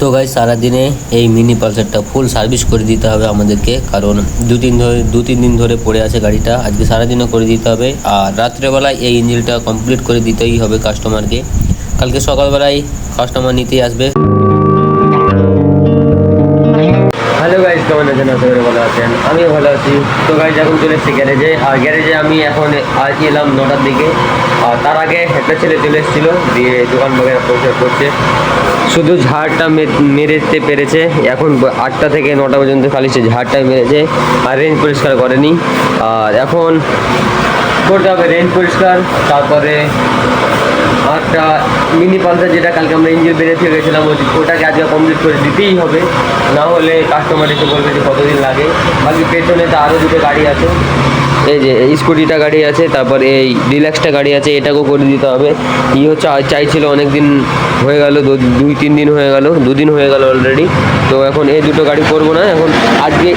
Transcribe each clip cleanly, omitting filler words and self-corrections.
তো গাইস সারাদিনে এই মিনি পালসারটা ফুল সার্ভিস করে দিতে হবে আমাদেরকে, কারণ দু তিন দিন ধরে পড়ে আছে গাড়িটা। আজকে সারাদিনও করে দিতে হবে, আর রাত্রেবেলায় এই ইঞ্জিনটা কমপ্লিট করে দিতেই হবে কাস্টমারকে। কালকে সকালবেলায় কাস্টমার নিতেই আসবে। হ্যালো গাইজ, কেমন আছেন? আশা করি ভালো আছেন, আমিও ভালো আছি। তো গাইজ এখন চলে এসেছি গ্যারেজে, আর গ্যারেজে আমি এখন আজ এলাম 9টার দিকে। আর তার আগে একটা ছেলে চলে এসেছিলো, দিয়ে দোকান বগেরা পরিষ্কার করছে। শুধু ঝাড়টা মেরেতে পেরেছে, এখন 8টা থেকে 9টা পর্যন্ত খালি সে ঝাড়টাই মেরেছে, আর রেঞ্জ পরিষ্কার করেনি। আর এখন করতে হবে রেঞ্জ পরিষ্কার, তারপরে একটা মিনি পালসার যেটা কালকে আমরা ইঞ্জিন বেরিয়ে গেছিলাম ওটাকে আজকে কমপ্লিট করে দিতেই হবে, না হলে কাস্টমার এসে বলবে যে কতদিন লাগে। বাকি পেছনে তো আরও দুটো গাড়ি আছে, এই যে এই স্কুটিটা গাড়ি আছে, তারপর এই ডিলাক্সটা গাড়ি আছে, এটাকেও করে দিতে হবে। হচ্ছে চাইছিল অনেক দিন হয়ে গেল, 2-3 দিন হয়ে গেল, 2 দিন হয়ে গেল অলরেডি। তো এখন এই দুটো গাড়ি করবো না, এখন আজকে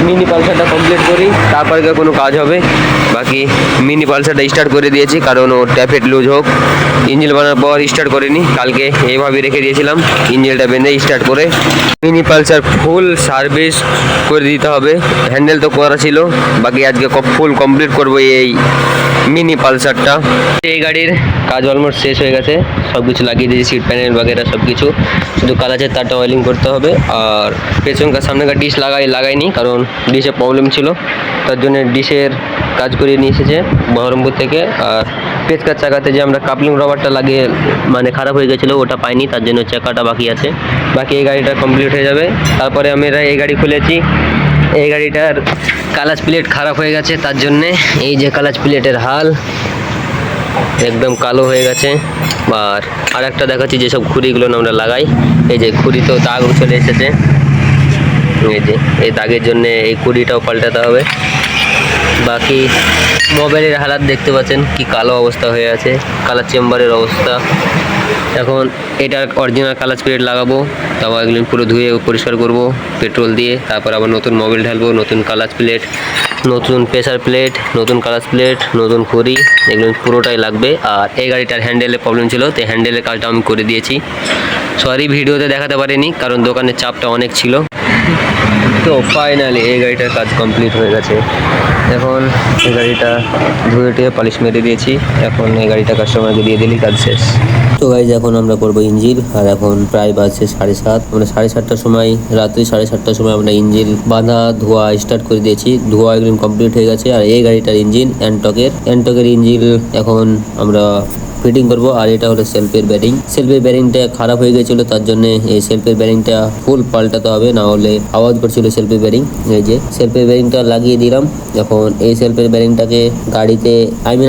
মিনি পালসারটা কমপ্লিট করি, তারপরে কোনো কাজ হবে। বাকি মিনি পালসারটা স্টার্ট করে দিয়েছি, কারণ ও ট্যাপেট লুজ হোক। ইঞ্জিন বানার পর স্টার্ট করিনি, কালকে এইভাবে রেখে দিয়েছিলাম, ইঞ্জিনটা বেঁধে স্টার্ট করে মিনি পালসার ফুল সার্ভিস করে দিতে হবে। হ্যান্ডেল তো করা ছিল, বাকি আজকে ফুল কমপ্লিট করবো এই মিনি পালসারটা। এই গাড়ির কাজ অলমোস্ট শেষ হয়ে গেছে, সব কিছু লাগিয়ে দিয়েছি, সিট প্যানেল বাগেরা সব কিছু, শুধু কালাচের তারটা অয়েলিং করতে হবে। আর পেছনকার সামনেকার ডিশ লাগাইনি, কারণ ডিশে প্রবলেম ছিল, তার জন্য ডিশের কাজ করিয়ে নিয়ে এসেছে বহরমপুর থেকে। আর পেছকার চাকাতে যে আমরা কাপলিং রবারটা লাগিয়ে খারাপ হয়ে গেছিলো, ওটা পাইনি, তার জন্য চাকাটা বাকি আছে। বাকি এই গাড়িটা কমপ্লিট হয়ে যাবে। তারপরে আমরা এই গাড়ি খুলেছি, এই গাড়িটার ক্লাচ প্লেট খারাপ হয়ে গেছে, তার জন্যে এই যে ক্লাচ প্লেটের হাল একদম কালো হয়ে গেছে। আর একটা দেখাচ্ছি, যেসব খুঁড়িগুলো আমরা লাগাই, এই যে খুঁড়িতেও দাগ চলে এসেছে, এই যে এই দাগের জন্য এই খুঁড়িটাও পাল্টাতে হবে। বাকি মোবাইলের হালাত দেখতে পাচ্ছেন কি কালো অবস্থা হয়ে আছে, কালার চেম্বারের অবস্থা। এখন এটার অরিজিনাল কালার প্লেট লাগাবো, তারপর এগুলো পুরো ধুয়ে পরিষ্কার করব পেট্রোল দিয়ে, তারপর আবার নতুন মোবাইল ঢালবো, নতুন কালার প্লেট, নতুন প্রেসার প্লেট, নতুন কালার প্লেট, নতুন খড়ি, এগুলো পুরোটাই লাগবে। আর এই গাড়িটার হ্যান্ডেলের প্রবলেম ছিল, তো হ্যান্ডেলের কাজটা আমি করে দিয়েছি। সরি ভিডিওতে দেখাতে পারিনি, কারণ দোকানের চাপটা অনেক ছিল। তো ফাইনালি এই গাড়িটার কাজ কমপ্লিট হয়ে গেছে। এখন এই গাড়িটা ধুয়ে টুয়ে পালিশ মেরে দিয়েছি, এখন এই গাড়িটা কাস্টমারকে দিয়ে দিলেই কাজ শেষ। তো গাইজ এখন আমরা করবো ইঞ্জিন, আর এখন প্রায় বাজছে 7:30, 7:30টার সময়, রাত্রি 7:30টার সময় আমরা ইঞ্জিন বাঁধা ধোয়া স্টার্ট করে দিয়েছি। ধোয়া একদম কমপ্লিট হয়ে গেছে। আর এই গাড়িটার ইঞ্জিন অ্যান্টকের ইঞ্জিন এখন আমরা ফিটিং করবো। আর এটা হলো সেলফের ব্যারিংটা খারাপ হয়ে গেছিলো, তার জন্য এই সেলফের ব্যারিংটা ফুল পাল্টাতে হবে, না হলে আওয়াজ করছিল সেলফের ব্যারিং। এই যে সেলফের ব্যারিংটা লাগিয়ে দিলাম। এখন এই সেলফের ব্যারিংটাকে গাড়িতে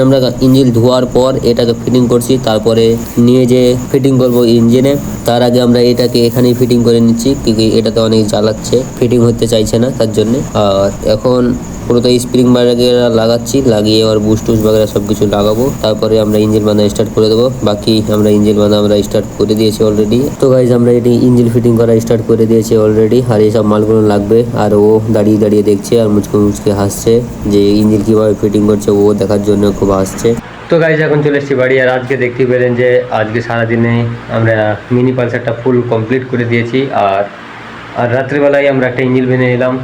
আমরা ইঞ্জিন ধোয়ার পর এটাকে ফিটিং করছি, তারপরে নিয়ে যে ফিটিং করব ইঞ্জিনে, তার আগে আমরা এটাকে এখানেই ফিটিং করে নিচ্ছি, কিন্তু এটাতে অনেক জ্বালাচ্ছে, ফিটিং হতে চাইছে না, তার জন্য। আর এখন পুরোটা স্প্রিং বাগেরা লাগাচ্ছি, লাগিয়ে আর বুস্ট বাগেরা সব কিছু লাগাবো, তারপরে আমরা ইঞ্জিন বাঁধা স্টার্ট করে দেবো। বাকি আমরা ইঞ্জিন বাঁধা স্টার্ট করে দিয়েছি অলরেডি। তো গাইজ আমরা এটি ইঞ্জিন ফিটিং করা স্টার্ট করে দিয়েছি অলরেডি। আর এইসব মালগুলো লাগবে, আর ও দাঁড়িয়ে দাঁড়িয়ে দেখছে আর মুচকে হাসছে যে ইঞ্জিন কীভাবে ফিটিং করছে, ও দেখার জন্য খুব হাসছে। তো গাইজ এখন চলে এসেছি বাড়ি। আর আজকে দেখতে পেলেন যে আজকে সারাদিনে আমরা মিনি পালসারটা ফুল কমপ্লিট করে দিয়েছি। আর রাত্রিবেলায় আমরা একটা ইঞ্জিন ভেঙে এলাম,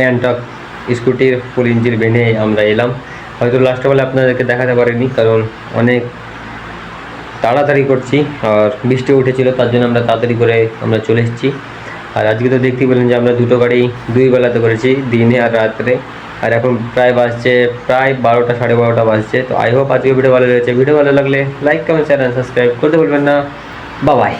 অ্যান্টক স্কুটির ফুল ইঞ্জিন ভেঙে আমরা এলাম। হয়তো লাস্টবেলা আপনাদেরকে দেখাতে পারিনি, কারণ অনেক তাড়াতাড়ি করছি, আর বৃষ্টি উঠেছিল, তার জন্য আমরা তাড়াতাড়ি করে আমরা চলে এসেছি। আর আজকে তো দেখতেই পেলেন যে আমরা দুটো গাড়ি 2 বেলাতে করেছি, দিনে আর রাত্রে। আর এখন প্রায় 12টা 12:30 বাজছে। তো আই হোপ আজকে ভিডিও ভালো লেগেছে। ভিডিও ভালো লাগলে লাইক, কমেন্ট, শেয়ার, সাবস্ক্রাইব করতে ভুলবেন না। বাই।